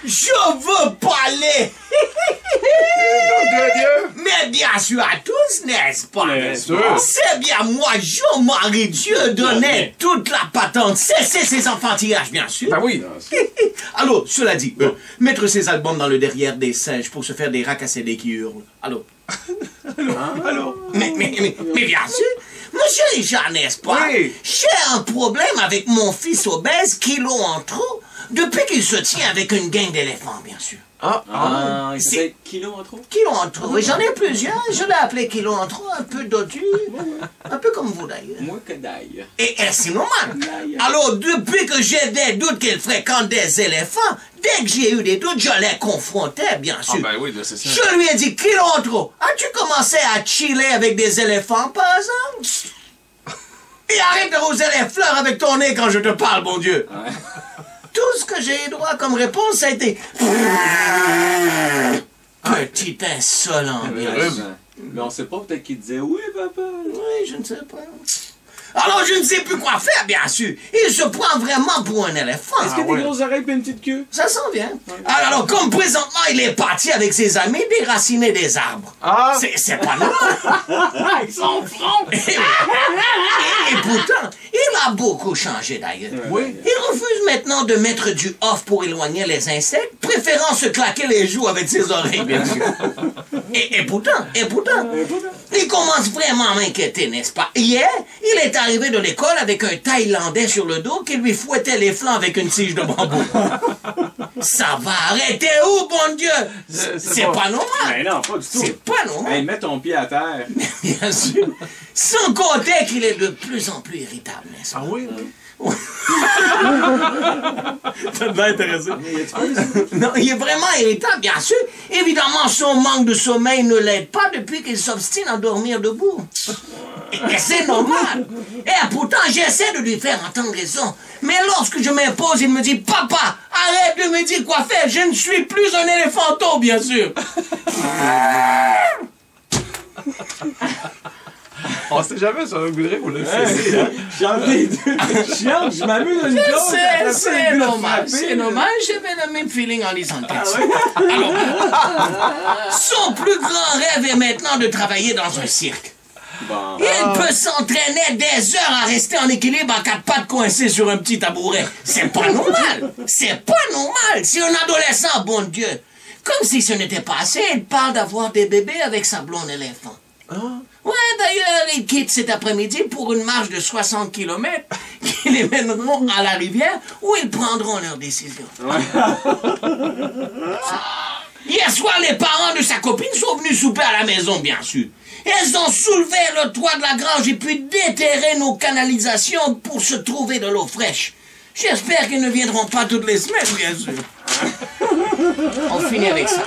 Je veux parler. Mais bien sûr à tous, n'est-ce pas? Bien sûr. C'est bien moi, Jean-Marie Dieu donnait toute la patente. Cessez ces enfantillages, bien sûr. Ben oui. Alors, cela dit, mettre ces albums dans le derrière des singes pour se faire des racassés qui hurlent. Alors. Alors. Mais bien sûr. Monsieur Richard, n'est-ce pas? Oui. J'ai un problème avec mon fils obèse, kilo en trop, depuis qu'il se tient avec une gang d'éléphants, bien sûr. Il s'appelle Kilo en trop? Kilo en trop. Et j'en ai plusieurs. Je l'ai appelé Kilo en trop, un peu dodu. Un peu comme vous d'ailleurs. Moi que d'ailleurs. Et c'est normal. Alors, depuis que j'ai des doutes qu'il fréquente des éléphants, dès que j'ai eu des doutes, je les confrontais, bien sûr. Ben oui, c'est ça. Je lui ai dit, Kilo en trop, as-tu commencé à chiller avec des éléphants, par exemple? Et arrête de roser les fleurs avec ton nez quand je te parle, bon Dieu. Ouais. Tout ce que j'ai eu droit comme réponse, ça a été... Petit insolent, bien sûr. Mais on sait pas, peut-être qu'il disait oui, papa. Oui, je ne sais pas. Alors, je ne sais plus quoi faire, bien sûr. Il se prend vraiment pour un éléphant. Est-ce qu'il a des grosses oreilles et une petite queue? Ça s'en vient. Alors, comme présentement, il est parti avec ses amis déraciner des arbres. C'est pas normal. Ils sont francs! Et pourtant, il a beaucoup changé d'ailleurs. Oui. Il refuse maintenant de mettre du off pour éloigner les insectes, préférant se claquer les joues avec ses oreilles, bien sûr. Et pourtant, il commence vraiment à m'inquiéter, n'est-ce pas? Hier, il est arrivé de l'école avec un Thaïlandais sur le dos qui lui fouettait les flancs avec une tige de bambou. Ça va arrêter où, bon Dieu? C'est pas normal. Mais non, pas du tout. C'est pas normal. Hey, mets ton pied à terre. Bien sûr. Sans compter qu'il est de plus en plus irritable, n'est-ce pas? Ah oui? Ça devait intéresser. Non, il est vraiment irritable, bien sûr. Évidemment, son manque de sommeil ne l'aide pas depuis qu'il s'obstine à dormir debout. Et c'est normal. Et pourtant, j'essaie de lui faire entendre raison. Mais lorsque je m'impose, il me dit, papa, arrête de me dire quoi faire. Je ne suis plus un éléphanteau, bien sûr. On sait jamais sur un goudret ou le fait. Je m'amuse dans une chose. C'est normal, c'est normal. J'avais le même feeling en lisant le texte. Alors, son plus grand rêve est maintenant de travailler dans un cirque. Bon. Il peut s'entraîner des heures à rester en équilibre à quatre pattes coincé sur un petit tabouret. C'est pas normal. C'est pas normal. C'est un adolescent, bon Dieu. Comme si ce n'était pas assez, il parle d'avoir des bébés avec sa blonde éléphant. Ouais, d'ailleurs, ils quittent cet après-midi pour une marche de 60 km qui les mèneront à la rivière où ils prendront leur décision. Hier soir, les parents de sa copine sont venus souper à la maison, bien sûr. Elles ont soulevé le toit de la grange et puis déterré nos canalisations pour se trouver de l'eau fraîche. J'espère qu'ils ne viendront pas toutes les semaines, bien sûr. On finit avec ça.